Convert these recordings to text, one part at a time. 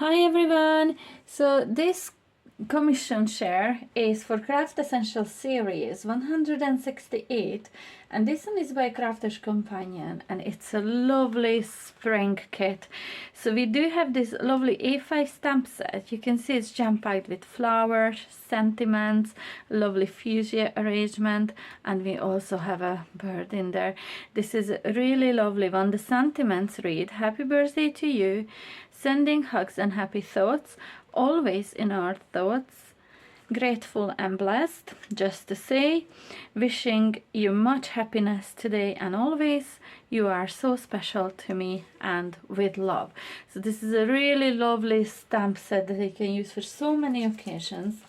Hi everyone! So this commission share is for Craft Essential Series 168, and this one is by Crafter's Companion, and it's a lovely spring kit. So we do have this lovely A5 stamp set. You can see it's jam-packed with flowers, sentiments, lovely fuchsia arrangement, and we also have a bird in there. This is a really lovely one. The sentiments read, "Happy birthday to you, sending hugs and happy thoughts, always in our thoughts, grateful and blessed, just to say, wishing you much happiness today and always, you are so special to me, and with love." So this is a really lovely stamp set that you can use for so many occasions.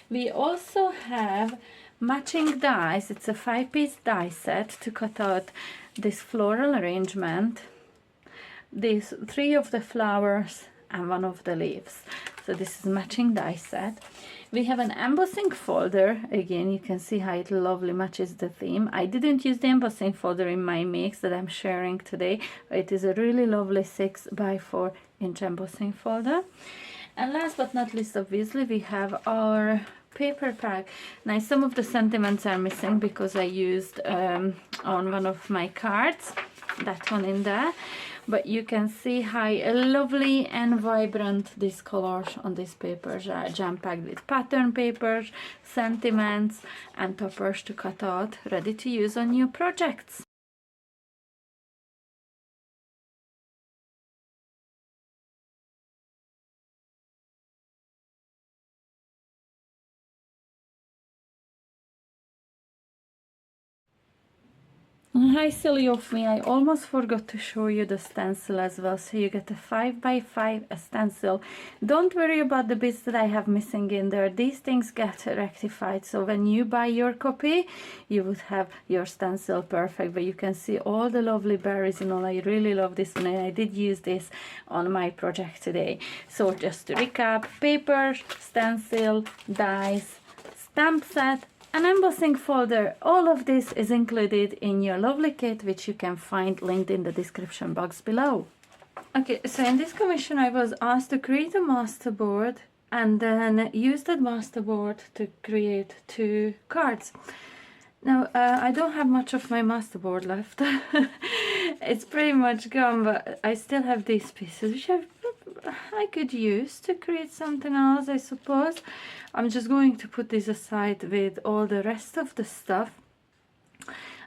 We also have matching dies. It's a 5-piece die set to cut out this floral arrangement, these 3 of the flowers and 1 of the leaves. So this is matching die set. We have an embossing folder. Again, you can see how it lovely matches the theme. I didn't use the embossing folder in my mix that I'm sharing today. It is a really lovely 6 by 4 inch embossing folder. And last but not least, obviously, we have our paper pack. Now some of the sentiments are missing because I used on one of my cards, that one in there. But you can see how lovely and vibrant these colors on these papers are, jam-packed with pattern papers, sentiments and toppers to cut out, ready to use on new projects. Hi, silly of me, I almost forgot to show you the stencil as well. So you get a 5 by 5 stencil. Don't worry about the bits that I have missing in there. These things get rectified, so when you buy your copy you would have your stencil perfect. But you can see all the lovely berries and all. I really love this one, and I did use this on my project today. So just to recap: paper, stencil, dies, stamp set, an embossing folder. All of this is included in your lovely kit, which you can find linked in the description box below. Okay, so in this commission I was asked to create a masterboard and then use that masterboard to create 2 cards. Now I don't have much of my masterboard left. It's pretty much gone, but I still have these pieces which I could use to create something else, I suppose. I'm just going to put this aside with all the rest of the stuff,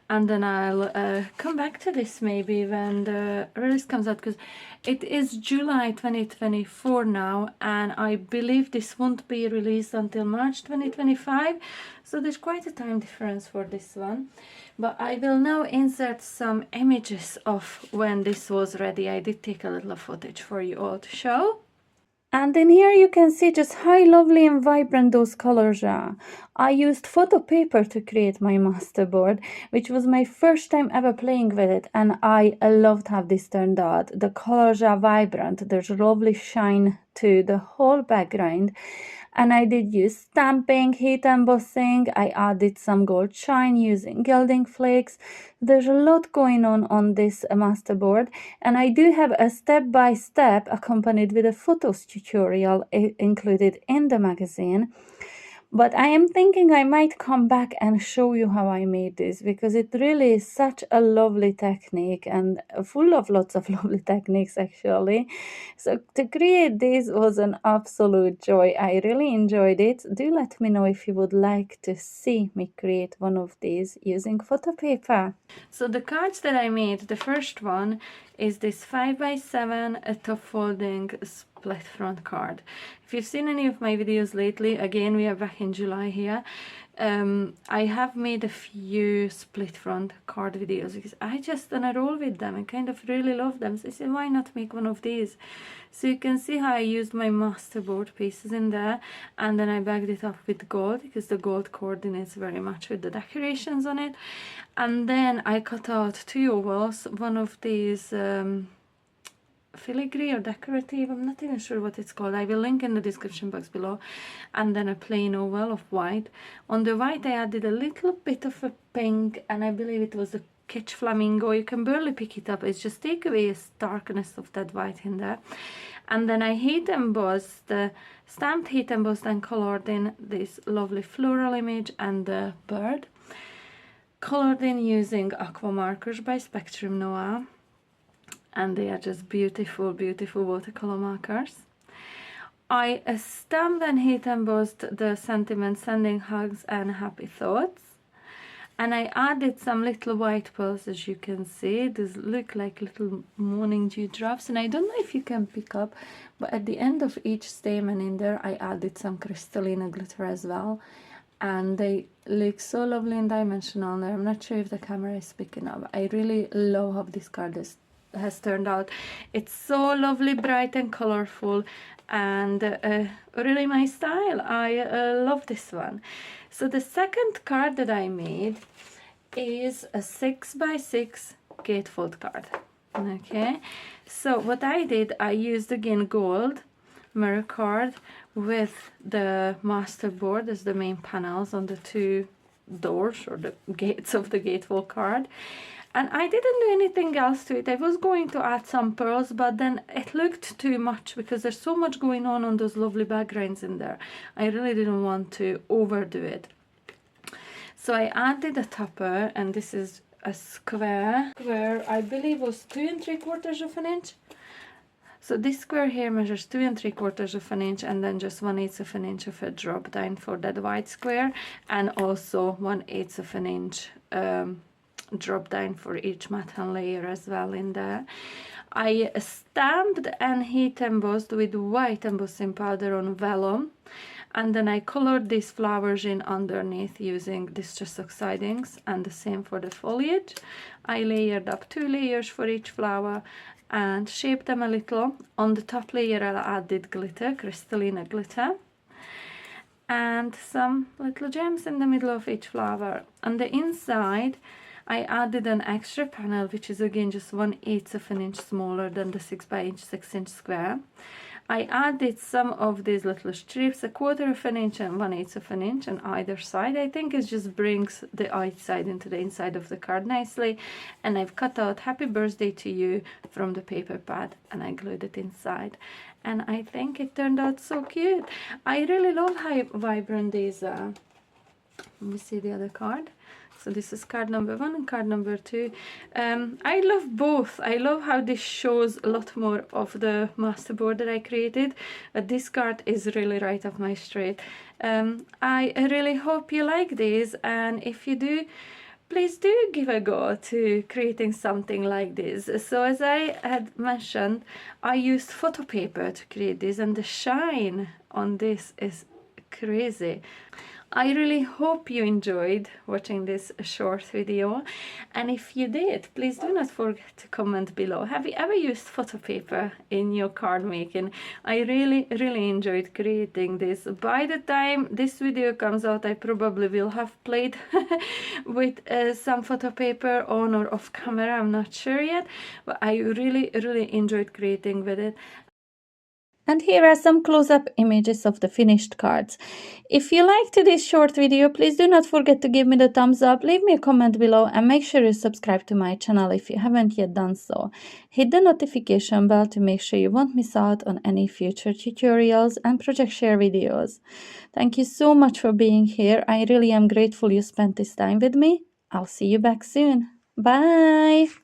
and then I'll come back to this maybe when the release comes out, because it is July 2024 now, and I believe this won't be released until March 2025, so there's quite a time difference for this one. But I will now insert some images of when this was ready. I did take a little footage for you all to show. And in here you can see just how lovely and vibrant those colors are. I used photo paper to create my masterboard, which was my first time ever playing with it, and I loved how this turned out. The colors are vibrant, there's a lovely shine to the whole background. And I did use stamping, heat embossing. I added some gold shine using gilding flakes. There's a lot going on this masterboard, and I do have a step-by-step accompanied with a photos tutorial included in the magazine. But I am thinking I might come back and show you how I made this, because it really is such a lovely technique and full of lots of lovely techniques actually. So to create this was an absolute joy. I really enjoyed it. Do let me know if you would like to see me create one of these using photo paper. So the cards that I made, the first one is this 5 by 7 top folding split front card. If you've seen any of my videos lately, again we are back in July here, I have made a few split front card videos because I just done a roll with them and kind of really love them. So I said, why not make one of these? So you can see how I used my masterboard pieces in there, and then I backed it up with gold because the gold coordinates very much with the decorations on it. And then I cut out 2 ovals, one of these filigree or decorative, I'm not even sure what it's called, I will link in the description box below, and then a plain oval of white. On the white I added a little bit of a pink, and I believe it was a Catch Flamingo. You can barely pick it up. It's just take away the darkness of that white in there. And then I heat embossed, stamped, heat embossed and colored in this lovely floral image and the bird. Colored in using aqua markers by Spectrum Noir. And they are just beautiful, beautiful watercolor markers. I stamped and heat embossed the sentiment, sending hugs and happy thoughts. And I added some little white pearls, as you can see. These look like little morning dew drops. And I don't know if you can pick up, but at the end of each stamen in there, I added some crystalline glitter as well. And they look so lovely and dimensional there. I'm not sure if the camera is picking up. I really love how this card has turned out. It's so lovely, bright and colorful, and really my style. I love this one. So the second card that I made is a 6x6 gatefold card. Okay, so what I did, I used again gold mirror card with the masterboard as the main panels on the two doors or the gates of the gatefold card. And I didn't do anything else to it. I was going to add some pearls, but then it looked too much because there's so much going on those lovely backgrounds in there. I really didn't want to overdo it. So I added a topper, and this is a square, I believe was 2 3/4 inch. So this square here measures 2 3/4 inch, and then just 1/8 inch of a drop down for that white square, and also 1/8 inch drop down for each matte layer as well in there. I stamped and heat embossed with white embossing powder on vellum, and then I colored these flowers in underneath using distress oxidings, and the same for the foliage. I layered up 2 layers for each flower and shaped them a little. On the top layer I added glitter, crystalline glitter, and some little gems in the middle of each flower. On the inside I added an extra panel, which is again just 1/8 inch smaller than the 6x6 inch square. I added some of these little strips, 1/4 inch and 1/8 inch on either side. I think it just brings the outside into the inside of the card nicely. And I've cut out "Happy Birthday to You" from the paper pad, and I glued it inside. And I think it turned out so cute. I really love how vibrant these are. Let me see the other card. So this is card number 1 and card number 2. I love both. I love how this shows a lot more of the masterboard that I created. But this card is really right up my street. I really hope you like these, and if you do, please do give a go to creating something like this. So as I had mentioned, I used photo paper to create this, and the shine on this is crazy. I really hope you enjoyed watching this short video, and if you did, please do not forget to comment below. Have you ever used photo paper in your card making? I really enjoyed creating this. By the time this video comes out, I probably will have played with some photo paper on or off camera. I'm not sure yet, but I really enjoyed creating with it. And here are some close-up images of the finished cards. If you liked this short video, please do not forget to give me the thumbs up, leave me a comment below, and make sure you subscribe to my channel if you haven't yet done so. Hit the notification bell to make sure you won't miss out on any future tutorials and project share videos. Thank you so much for being here. I really am grateful you spent this time with me. I'll see you back soon. Bye!